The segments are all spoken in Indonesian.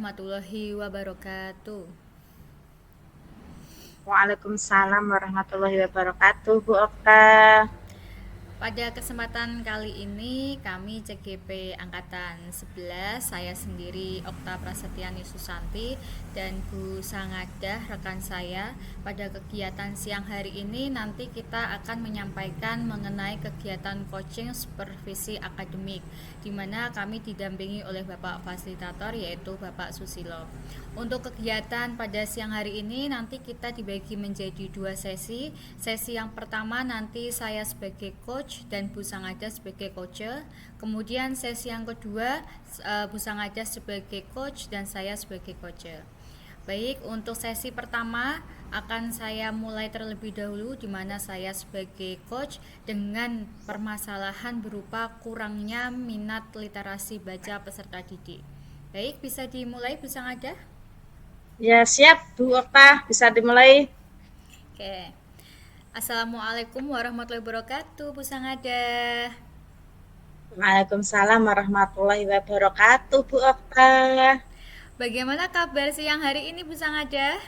warahmatullahi wabarakatuh. Waalaikumsalam warahmatullahi wabarakatuh, Bu Okta. Pada kesempatan kali ini kami CGP Angkatan 11, saya sendiri Okta Prasetyani Susanti dan Bu Sangadah rekan saya. Pada kegiatan siang hari ini nanti kita akan menyampaikan mengenai kegiatan coaching supervisi akademik, di mana kami didampingi oleh Bapak Fasilitator yaitu Bapak Susilo. Untuk kegiatan pada siang hari ini nanti kita dibagi menjadi dua sesi. Sesi yang pertama nanti saya sebagai coach dan Bu Sangada sebagai coacher. Kemudian sesi yang kedua Bu Sangada sebagai coach dan saya sebagai coacher. Baik, untuk sesi pertama akan saya mulai terlebih dahulu di mana saya sebagai coach dengan permasalahan berupa kurangnya minat literasi baca peserta didik. Baik, bisa dimulai Bu Sangada? Ya, siap, Bu Okta. Bisa dimulai. Oke. Assalamualaikum warahmatullahi wabarakatuh, Bu Sangada. Waalaikumsalam warahmatullahi wabarakatuh, Bu Okta. Bagaimana kabar siang hari ini, Bu Sangada?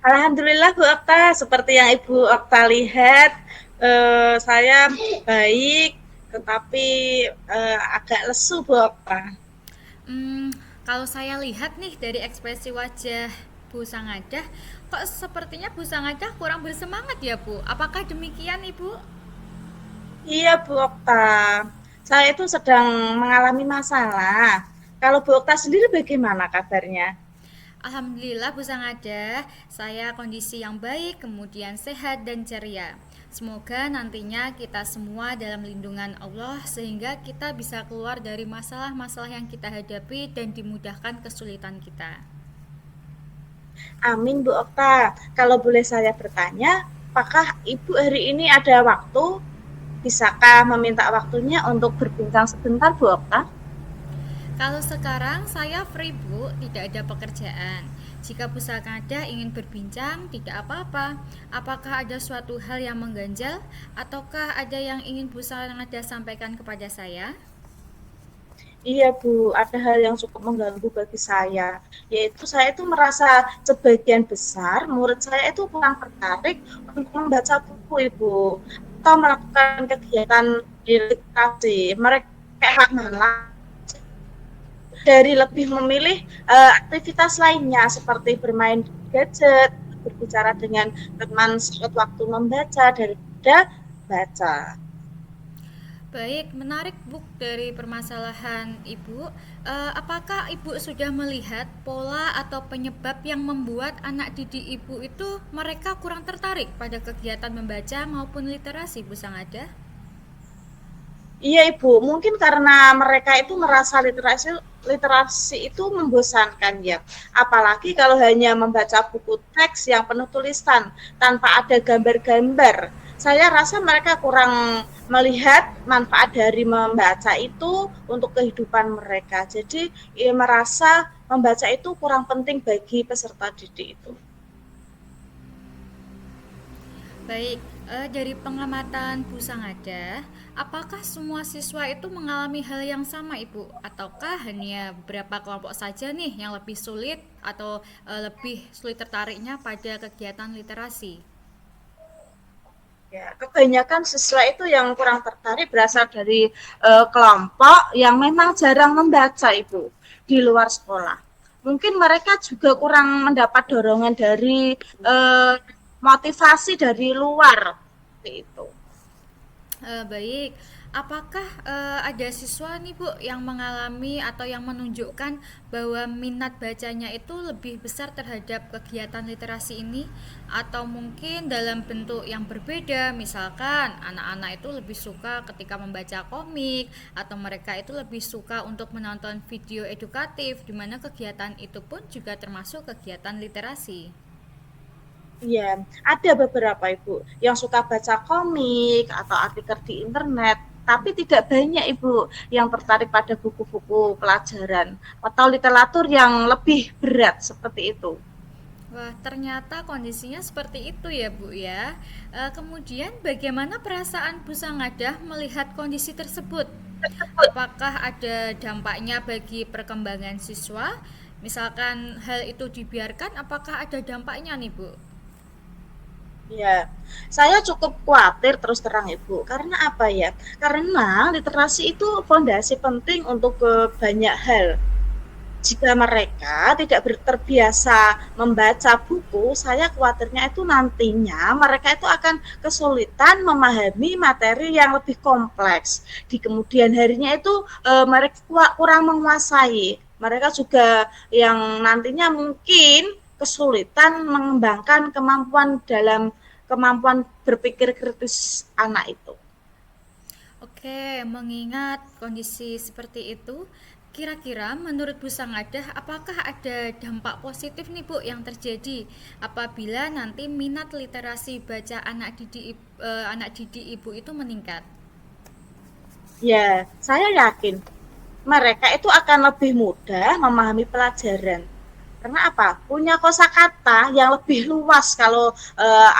Alhamdulillah, Bu Okta. Seperti yang Ibu Okta lihat, saya baik, tetapi agak lesu, Bu Okta. Hmm, kalau saya lihat nih dari ekspresi wajah Bu Sangada, kok sepertinya Bu Sangada kurang bersemangat ya, Bu? Apakah demikian, Ibu? Iya, Bu Okta. Saya itu sedang mengalami masalah. Kalau Bu Okta sendiri bagaimana kabarnya? Alhamdulillah Bu Sangada, saya kondisi yang baik, kemudian sehat dan ceria. Semoga nantinya kita semua dalam lindungan Allah sehingga kita bisa keluar dari masalah-masalah yang kita hadapi dan dimudahkan kesulitan kita. Amin, Bu Okta. Kalau boleh saya bertanya, apakah Ibu hari ini ada waktu? Bisakah meminta waktunya untuk berbincang sebentar, Bu Okta? Kalau sekarang saya free Bu, tidak ada pekerjaan. Jika Bu Sangada ingin berbincang, tidak apa-apa. Apakah ada suatu hal yang mengganjal ataukah ada yang ingin Bu Sangada sampaikan kepada saya? Iya, Bu, ada hal yang cukup mengganggu bagi saya, yaitu saya itu merasa sebagian besar murid saya itu kurang tertarik untuk membaca buku, Ibu, atau melakukan kegiatan di literasi. Mereka malah dari lebih memilih aktivitas lainnya seperti bermain gadget, berbicara dengan teman saat waktu membaca daripada baca. Baik, menarik Bu dari permasalahan Ibu. Apakah Ibu sudah melihat pola atau penyebab yang membuat anak didik Ibu itu mereka kurang tertarik pada kegiatan membaca maupun literasi, Bu Sangada? Iya, Ibu, mungkin karena mereka itu merasa literasi itu membosankan ya. Apalagi kalau hanya membaca buku teks yang penuh tulisan tanpa ada gambar-gambar. Saya rasa mereka kurang melihat manfaat dari membaca itu untuk kehidupan mereka. Jadi, ya, merasa membaca itu kurang penting bagi peserta didik itu. Baik, dari pengamatan Bu Sangada, apakah semua siswa itu mengalami hal yang sama, Ibu? Ataukah hanya beberapa kelompok saja nih yang lebih sulit atau lebih sulit tertariknya pada kegiatan literasi? Ya, kebanyakan siswa itu yang kurang tertarik berasal dari kelompok yang memang jarang membaca, Ibu, di luar sekolah. Mungkin mereka juga kurang mendapat dorongan dari eh, motivasi dari luar, seperti itu. Baik, apakah ada siswa nih Bu yang mengalami atau yang menunjukkan bahwa minat bacanya itu lebih besar terhadap kegiatan literasi ini? Atau mungkin dalam bentuk yang berbeda, misalkan anak-anak itu lebih suka ketika membaca komik, atau mereka itu lebih suka untuk menonton video edukatif, di mana kegiatan itu pun juga termasuk kegiatan literasi. Iya, ada beberapa Ibu yang suka baca komik atau artikel di internet, tapi tidak banyak Ibu yang tertarik pada buku-buku pelajaran atau literatur yang lebih berat seperti itu. Wah, ternyata kondisinya seperti itu ya, Bu ya. Kemudian bagaimana perasaan Bu Sangadah melihat kondisi tersebut? Apakah ada dampaknya bagi perkembangan siswa? Misalkan hal itu dibiarkan, apakah ada dampaknya nih Bu? Ya, saya cukup khawatir terus terang Ibu. Karena apa ya? Karena literasi itu fondasi penting untuk banyak hal. Jika mereka tidak terbiasa membaca buku, saya khawatirnya itu nantinya mereka itu akan kesulitan memahami materi yang lebih kompleks. Di kemudian harinya itu mereka kurang menguasai. Mereka juga yang nantinya mungkin kesulitan mengembangkan kemampuan berpikir kritis anak itu. Oke, mengingat kondisi seperti itu, kira-kira menurut Bu Sangadah, apakah ada dampak positif nih Bu yang terjadi apabila nanti minat literasi baca anak didik Ibu itu meningkat? Ya, saya yakin mereka itu akan lebih mudah memahami pelajaran. Karena apa? Punya kosakata yang lebih luas kalau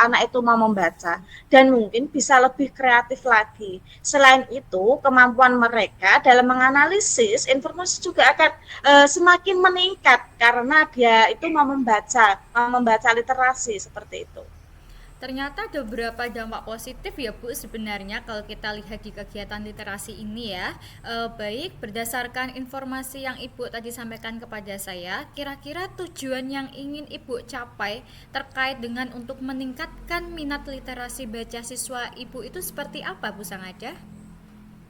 anak itu mau membaca dan mungkin bisa lebih kreatif lagi. Selain itu, kemampuan mereka dalam menganalisis informasi juga akan semakin meningkat karena dia itu mau membaca literasi seperti itu. Ternyata ada beberapa dampak positif ya Bu sebenarnya kalau kita lihat di kegiatan literasi ini ya. Baik berdasarkan informasi yang Ibu tadi sampaikan kepada saya, kira-kira tujuan yang ingin Ibu capai terkait dengan untuk meningkatkan minat literasi baca siswa Ibu itu seperti apa Bu Sangada?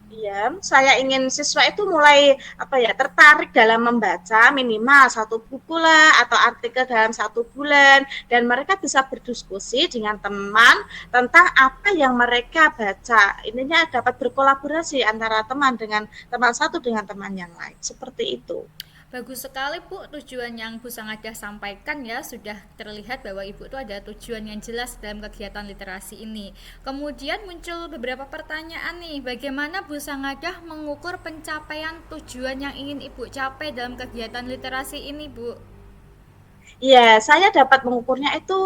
Iya, saya ingin siswa itu mulai apa ya tertarik dalam membaca minimal satu buku lah atau artikel dalam satu bulan dan mereka bisa berdiskusi dengan teman tentang apa yang mereka baca. Ininya dapat berkolaborasi antara teman dengan teman satu dengan teman yang lain seperti itu. Bagus sekali Bu, tujuan yang Bu Sangadah sampaikan ya sudah terlihat bahwa Ibu itu ada tujuan yang jelas dalam kegiatan literasi ini. Kemudian muncul beberapa pertanyaan nih, bagaimana Bu Sangadah mengukur pencapaian tujuan yang ingin Ibu capai dalam kegiatan literasi ini Bu? Iya, saya dapat mengukurnya itu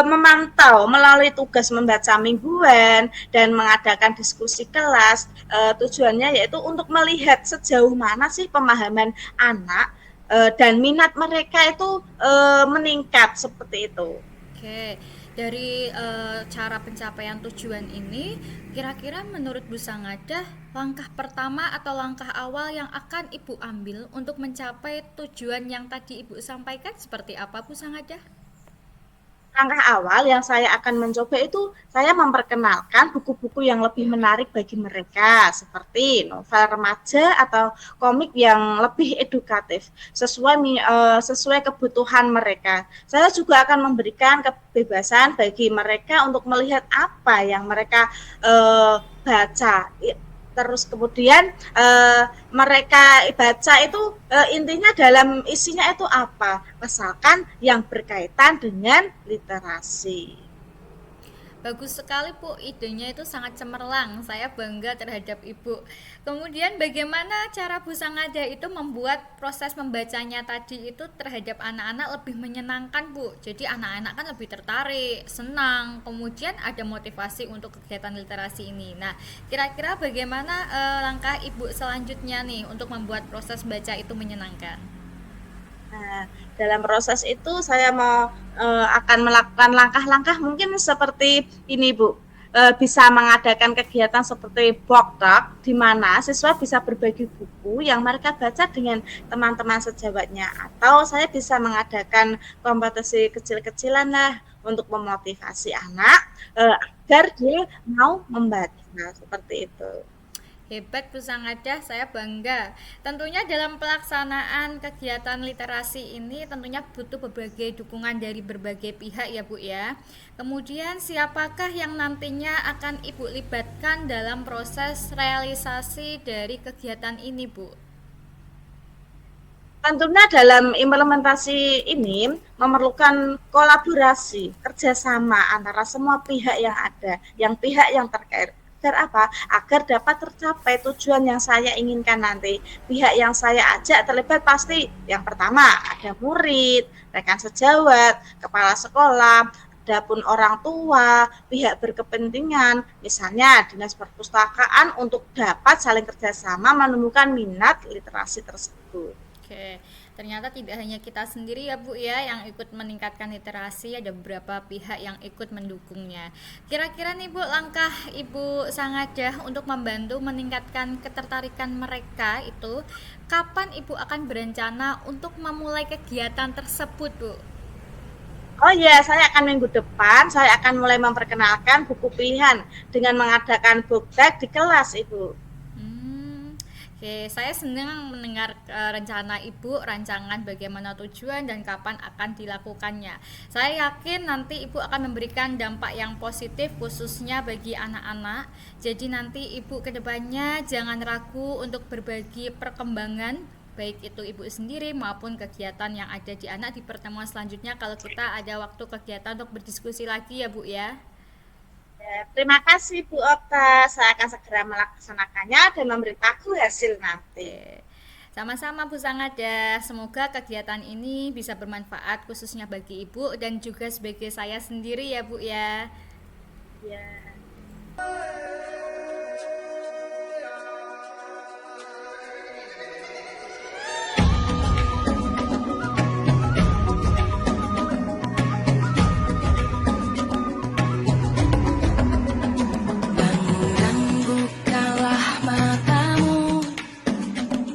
memantau melalui tugas membaca mingguan dan mengadakan diskusi kelas. Tujuannya yaitu untuk melihat sejauh mana sih pemahaman anak dan minat mereka itu meningkat seperti itu. Oke, dari cara pencapaian tujuan ini, kira-kira menurut Bu Sangadah, langkah pertama atau langkah awal yang akan Ibu ambil untuk mencapai tujuan yang tadi Ibu sampaikan seperti apa Bu Sangadah? Langkah awal yang saya akan mencoba itu saya memperkenalkan buku-buku yang lebih menarik bagi mereka seperti novel remaja atau komik yang lebih edukatif sesuai kebutuhan mereka. Saya juga akan memberikan kebebasan bagi mereka untuk melihat apa yang mereka baca. Terus kemudian mereka baca itu intinya dalam isinya itu apa, asalkan yang berkaitan dengan literasi. Bagus sekali Bu, idenya itu sangat cemerlang. Saya bangga terhadap Ibu. Kemudian bagaimana cara Bu Sangada itu membuat proses membacanya tadi itu terhadap anak-anak lebih menyenangkan Bu. Jadi anak-anak kan lebih tertarik, senang, kemudian ada motivasi untuk kegiatan literasi ini. Nah, kira-kira bagaimana langkah Ibu selanjutnya nih untuk membuat proses baca itu menyenangkan? Nah, dalam proses itu saya akan melakukan langkah-langkah mungkin seperti ini Bu. Bisa mengadakan kegiatan seperti book talk di mana siswa bisa berbagi buku yang mereka baca dengan teman-teman sejawatnya atau saya bisa mengadakan kompetisi kecil-kecilan lah untuk memotivasi anak agar dia mau membaca seperti itu. Hebat Bu Sangadah, saya bangga. Tentunya dalam pelaksanaan kegiatan literasi ini tentunya butuh berbagai dukungan dari berbagai pihak ya Bu ya. Kemudian siapakah yang nantinya akan Ibu libatkan dalam proses realisasi dari kegiatan ini Bu? Tentunya dalam implementasi ini memerlukan kolaborasi, kerjasama antara semua pihak yang ada, pihak yang terkait. Agar apa? Agar dapat tercapai tujuan yang saya inginkan nanti. Pihak yang saya ajak terlibat pasti yang pertama ada murid, rekan sejawat, kepala sekolah, adapun orang tua, pihak berkepentingan, misalnya dinas perpustakaan untuk dapat saling kerjasama menemukan minat literasi tersebut. Oke, Ternyata tidak hanya kita sendiri ya Bu ya yang ikut meningkatkan literasi, ada beberapa pihak yang ikut mendukungnya. Kira-kira nih Bu, langkah Ibu Sangadah untuk membantu meningkatkan ketertarikan mereka itu, kapan Ibu akan berencana untuk memulai kegiatan tersebut Bu? Oh iya, saya akan minggu depan, saya akan mulai memperkenalkan buku pilihan dengan mengadakan book tag di kelas, Ibu. Oke, saya senang mendengar rencana Ibu, rancangan bagaimana tujuan dan kapan akan dilakukannya. Saya yakin nanti Ibu akan memberikan dampak yang positif khususnya bagi anak-anak. Jadi nanti Ibu kedepannya jangan ragu untuk berbagi perkembangan baik itu Ibu sendiri maupun kegiatan yang ada di anak di pertemuan selanjutnya kalau kita ada waktu kegiatan untuk berdiskusi lagi ya Bu ya. Ya, terima kasih Bu Okta, saya akan segera melaksanakannya dan memberitahu hasil nanti. Oke. Sama-sama Bu Sangada, semoga kegiatan ini bisa bermanfaat khususnya bagi Ibu dan juga sebagai saya sendiri ya Bu ya. Ya. Bangun dan bukalah matamu,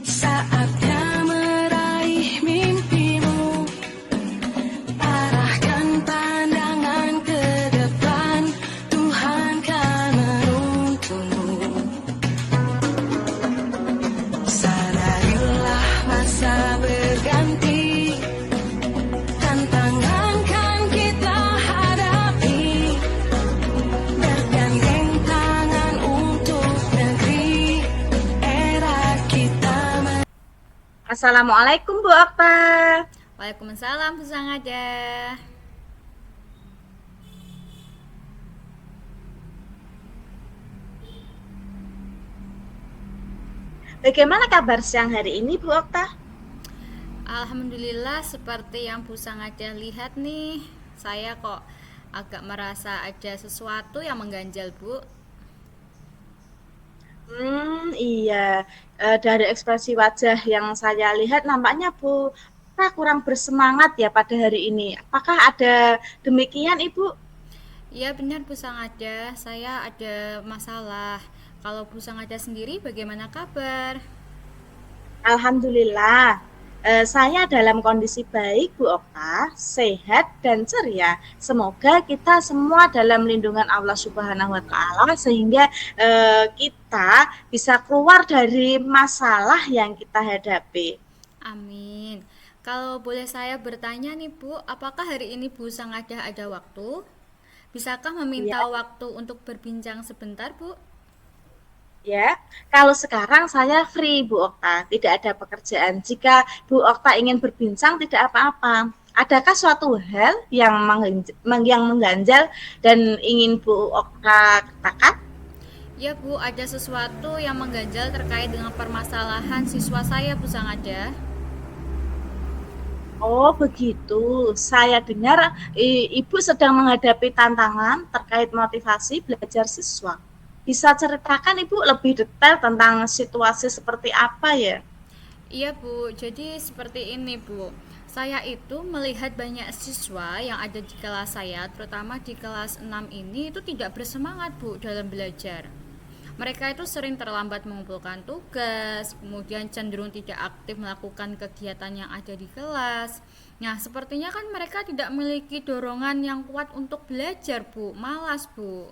saatnya meraih mimpimu. Arahkan pandangan ke depan, Tuhan kan menuntunmu. Sadarilah masa berganti, tantangan kan kita hadapi. Bergandeng tangan untuk negeri, era kita. Assalamualaikum Bu Okta. Waalaikumsalam Bu Sangada. Bagaimana kabar siang hari ini Bu Okta? Alhamdulillah seperti yang Bu Sangada lihat nih, saya kok agak merasa ada sesuatu yang mengganjal Bu. Iya. Dari ekspresi wajah yang saya lihat nampaknya Bu Okta kurang bersemangat ya pada hari ini. Apakah ada demikian Ibu? Iya benar Bu Sangada, saya ada masalah. Kalau Bu Sangada sendiri bagaimana kabar? Alhamdulillah, saya dalam kondisi baik, Bu Okta, sehat dan ceria. Semoga kita semua dalam lindungan Allah Subhanahu wa Ta'ala, sehingga kita bisa keluar dari masalah yang kita hadapi. Amin. Kalau boleh saya bertanya nih Bu, apakah hari ini Bu Sangada ada waktu? Bisakah meminta Ya, waktu untuk berbincang sebentar Bu? ya. Kalau sekarang saya free, Bu Okta, tidak ada pekerjaan. Jika Bu Okta ingin berbincang, tidak apa-apa. Adakah suatu hal yang mengganjal dan ingin Bu Okta katakan? Ya Bu, ada sesuatu yang mengganjal terkait dengan permasalahan siswa saya Bu Sangada. Oh, begitu. Saya dengar Ibu sedang menghadapi tantangan terkait motivasi belajar siswa. Bisa ceritakan Ibu lebih detail tentang situasi seperti apa ya? Iya Bu, jadi seperti ini Bu. Saya itu melihat banyak siswa yang ada di kelas saya, terutama di kelas 6 ini itu tidak bersemangat Bu dalam belajar. Mereka itu sering terlambat mengumpulkan tugas, kemudian cenderung tidak aktif melakukan kegiatan yang ada di kelas. Nah, sepertinya kan mereka tidak memiliki dorongan yang kuat untuk belajar, Bu. Malas, Bu.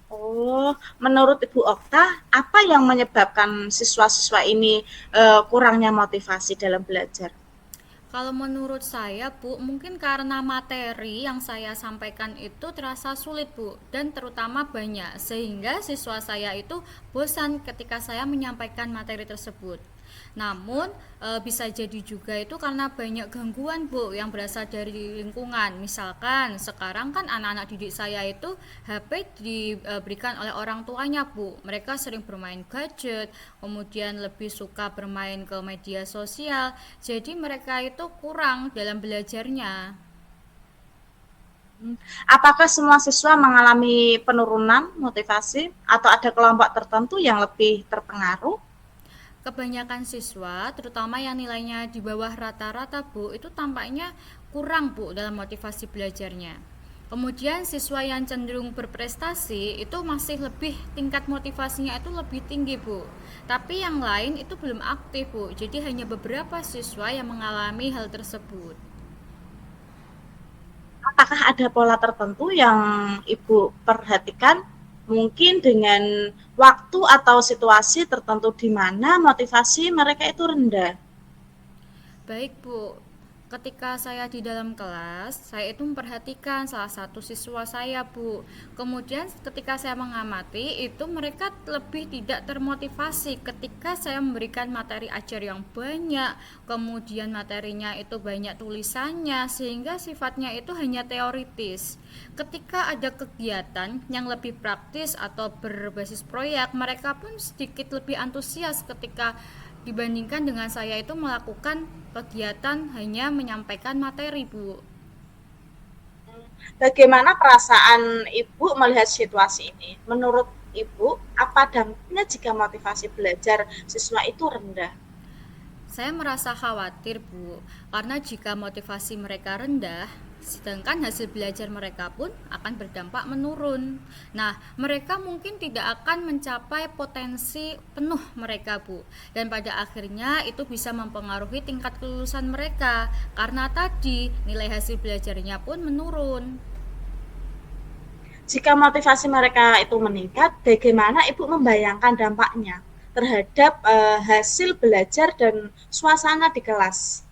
Oh, menurut Ibu Okta, apa yang menyebabkan siswa-siswa ini kurangnya motivasi dalam belajar? Kalau menurut saya, Bu, mungkin karena materi yang saya sampaikan itu terasa sulit, Bu, dan terutama banyak, sehingga siswa saya itu bosan ketika saya menyampaikan materi tersebut. Namun, bisa jadi juga itu karena banyak gangguan, Bu, yang berasal dari lingkungan. Misalkan, sekarang kan anak-anak didik saya itu HP diberikan oleh orang tuanya, Bu. Mereka sering bermain gadget, kemudian lebih suka bermain ke media sosial. Jadi mereka itu kurang dalam belajarnya. Apakah semua siswa mengalami penurunan motivasi atau ada kelompok tertentu yang lebih terpengaruh? kebanyakan siswa, terutama yang nilainya di bawah rata-rata Bu, itu tampaknya kurang Bu dalam motivasi belajarnya. Kemudian siswa yang cenderung berprestasi itu masih lebih tingkat motivasinya itu lebih tinggi Bu. Tapi yang lain itu belum aktif Bu. Jadi hanya beberapa siswa yang mengalami hal tersebut. Apakah ada pola tertentu yang Ibu perhatikan mungkin dengan waktu atau situasi tertentu di mana motivasi mereka itu rendah? Baik Bu, ketika saya di dalam kelas, saya itu memperhatikan salah satu siswa saya Bu. Kemudian ketika saya mengamati, itu mereka lebih tidak termotivasi ketika saya memberikan materi ajar yang banyak, kemudian materinya itu banyak tulisannya, sehingga sifatnya itu hanya teoritis. Ketika ada kegiatan yang lebih praktis atau berbasis proyek, mereka pun sedikit lebih antusias ketika dibandingkan dengan saya itu melakukan kegiatan hanya menyampaikan materi Bu. Bagaimana perasaan Ibu melihat situasi ini? Menurut Ibu, apa dampaknya jika motivasi belajar siswa itu rendah? Saya merasa khawatir Bu, karena jika motivasi mereka rendah, sedangkan hasil belajar mereka pun akan berdampak menurun. Nah, mereka mungkin tidak akan mencapai potensi penuh mereka Bu, dan pada akhirnya itu bisa mempengaruhi tingkat kelulusan mereka, karena tadi nilai hasil belajarnya pun menurun. Jika motivasi mereka itu meningkat, bagaimana Ibu membayangkan dampaknya terhadap hasil belajar dan suasana di kelas?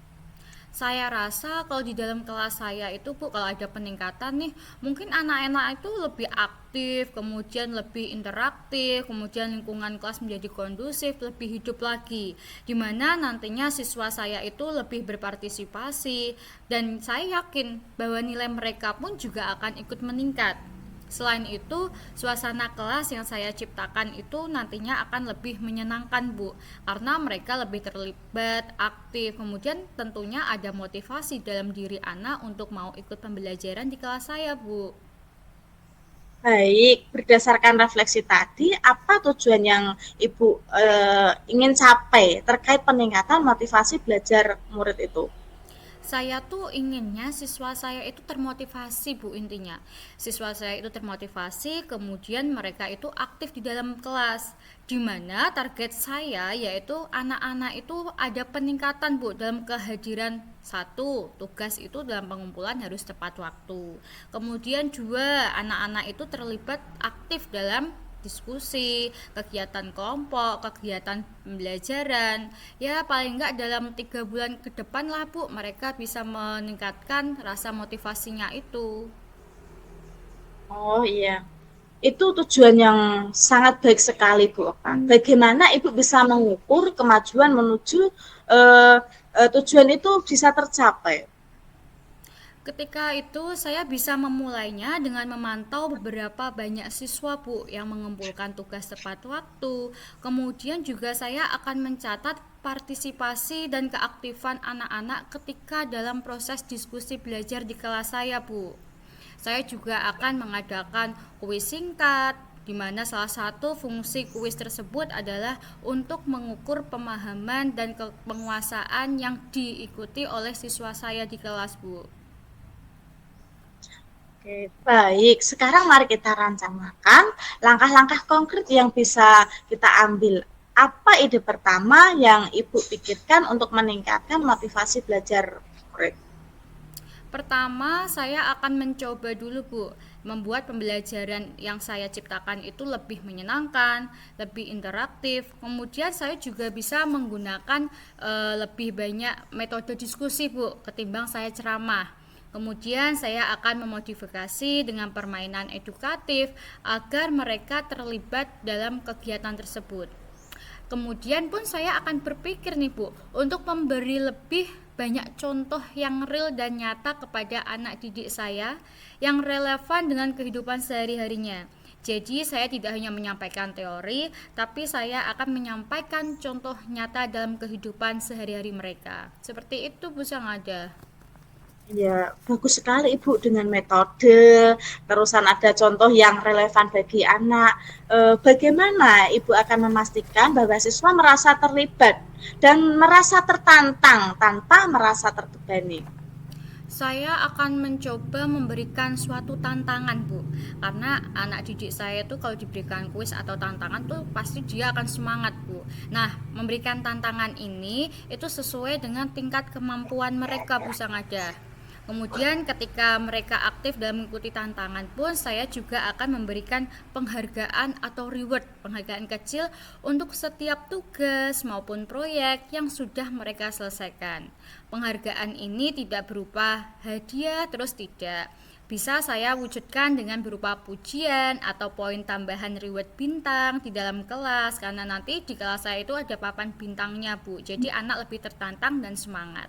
Saya rasa kalau di dalam kelas saya itu Bu, kalau ada peningkatan nih, mungkin anak-anak itu lebih aktif, kemudian lebih interaktif, kemudian lingkungan kelas menjadi kondusif, lebih hidup lagi. Dimana nantinya siswa saya itu lebih berpartisipasi, dan saya yakin bahwa nilai mereka pun juga akan ikut meningkat. Selain itu, suasana kelas yang saya ciptakan itu nantinya akan lebih menyenangkan Bu, karena mereka lebih terlibat, aktif, kemudian tentunya ada motivasi dalam diri anak untuk mau ikut pembelajaran di kelas saya Bu. Baik, berdasarkan refleksi tadi, apa tujuan yang Ibu ingin capai terkait peningkatan motivasi belajar murid itu? Saya tuh inginnya siswa saya itu termotivasi Bu, intinya siswa saya itu termotivasi, kemudian mereka itu aktif di dalam kelas, dimana target saya yaitu anak-anak itu ada peningkatan Bu dalam kehadiran. Satu, tugas itu dalam pengumpulan harus tepat waktu, kemudian dua, anak-anak itu terlibat aktif dalam diskusi, kegiatan kelompok, kegiatan pembelajaran. Ya paling enggak dalam 3 bulan ke depan lah Bu, mereka bisa meningkatkan rasa motivasinya itu. Oh iya, itu tujuan yang sangat baik sekali Bu Oka. Bagaimana Ibu bisa mengukur kemajuan menuju eh, tujuan itu bisa tercapai? Ketika itu saya bisa memulainya dengan memantau beberapa banyak siswa Bu yang mengumpulkan tugas tepat waktu. Kemudian juga saya akan mencatat partisipasi dan keaktifan anak-anak ketika dalam proses diskusi belajar di kelas saya Bu. Saya juga akan mengadakan kuis singkat, di mana salah satu fungsi kuis tersebut adalah untuk mengukur pemahaman dan penguasaan yang diikuti oleh siswa saya di kelas Bu. Oke, baik. Sekarang mari kita rencanakan langkah-langkah konkret yang bisa kita ambil. Apa ide pertama yang Ibu pikirkan untuk meningkatkan motivasi belajar murid? Pertama, saya akan mencoba dulu Bu, membuat pembelajaran yang saya ciptakan itu lebih menyenangkan, lebih interaktif. Kemudian saya juga bisa menggunakan lebih banyak metode diskusi Bu, ketimbang saya ceramah. Kemudian saya akan memodifikasi dengan permainan edukatif agar mereka terlibat dalam kegiatan tersebut. Kemudian pun saya akan berpikir nih Bu, untuk memberi lebih banyak contoh yang real dan nyata kepada anak didik saya yang relevan dengan kehidupan sehari-harinya. Jadi saya tidak hanya menyampaikan teori, tapi saya akan menyampaikan contoh nyata dalam kehidupan sehari-hari mereka. Seperti itu Bu Sangada. Ya, bagus sekali Ibu dengan metode, terusan ada contoh yang relevan bagi anak. Bagaimana Ibu akan memastikan bahwa siswa merasa terlibat dan merasa tertantang tanpa merasa terbebani? Saya akan mencoba memberikan suatu tantangan, Bu. Karena anak didik saya tuh kalau diberikan kuis atau tantangan tuh pasti dia akan semangat, Bu. Nah, memberikan tantangan ini itu sesuai dengan tingkat kemampuan mereka, Bu Sangada. Kemudian ketika mereka aktif dalam mengikuti tantangan pun saya juga akan memberikan penghargaan atau reward, penghargaan kecil untuk setiap tugas maupun proyek yang sudah mereka selesaikan. Penghargaan ini tidak berupa hadiah terus tidak. Bisa saya wujudkan dengan berupa pujian atau poin tambahan reward bintang di dalam kelas karena nanti di kelas saya itu ada papan bintangnya, Bu. Jadi anak lebih tertantang dan semangat.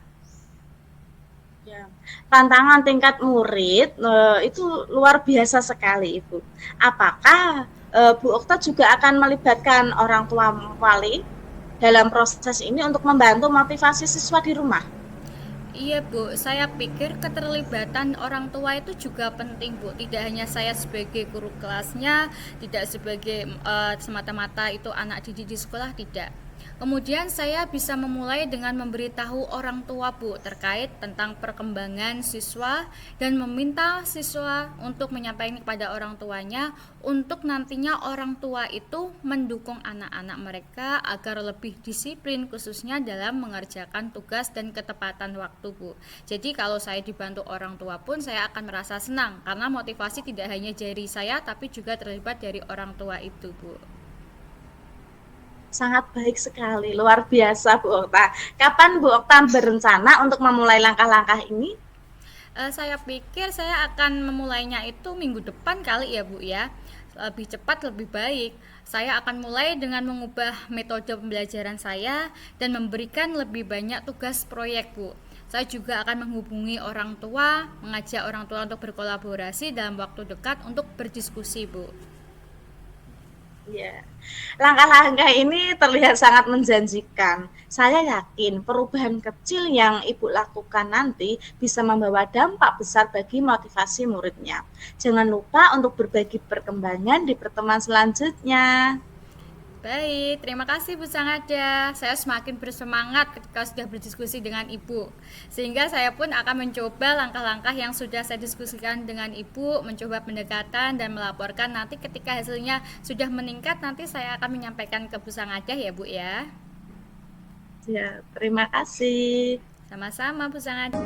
Ya, tantangan tingkat murid itu luar biasa sekali Ibu. Apakah Bu Okta juga akan melibatkan orang tua wali dalam proses ini untuk membantu motivasi siswa di rumah? Iya Bu, saya pikir keterlibatan orang tua itu juga penting Bu. Tidak hanya saya sebagai guru kelasnya, tidak sebagai semata-mata itu anak didik di sekolah, tidak. Kemudian saya bisa memulai dengan memberitahu orang tua Bu terkait tentang perkembangan siswa dan meminta siswa untuk menyampaikan kepada orang tuanya untuk nantinya orang tua itu mendukung anak-anak mereka agar lebih disiplin khususnya dalam mengerjakan tugas dan ketepatan waktu Bu. Jadi kalau saya dibantu orang tua pun saya akan merasa senang karena motivasi tidak hanya dari saya tapi juga terlibat dari orang tua itu Bu. Sangat baik sekali, luar biasa Bu Okta. Kapan Bu Okta berencana untuk memulai langkah-langkah ini? Saya pikir saya akan memulainya itu minggu depan kali ya Bu ya. Lebih cepat lebih baik. Saya akan mulai dengan mengubah metode pembelajaran saya dan memberikan lebih banyak tugas proyek Bu. Saya juga akan menghubungi orang tua, mengajak orang tua untuk berkolaborasi dalam waktu dekat untuk berdiskusi Bu. Ya, langkah-langkah ini terlihat sangat menjanjikan. Saya yakin perubahan kecil yang Ibu lakukan nanti bisa membawa dampak besar bagi motivasi muridnya. Jangan lupa untuk berbagi perkembangan di pertemuan selanjutnya. Baik, terima kasih Bu Sangada. Saya semakin bersemangat ketika sudah berdiskusi dengan Ibu. Sehingga saya pun akan mencoba langkah-langkah yang sudah saya diskusikan dengan Ibu, mencoba pendekatan dan melaporkan nanti ketika hasilnya sudah meningkat, nanti saya akan menyampaikan ke Bu Sangada ya Bu ya. Ya, terima kasih. Sama-sama Bu Sangada.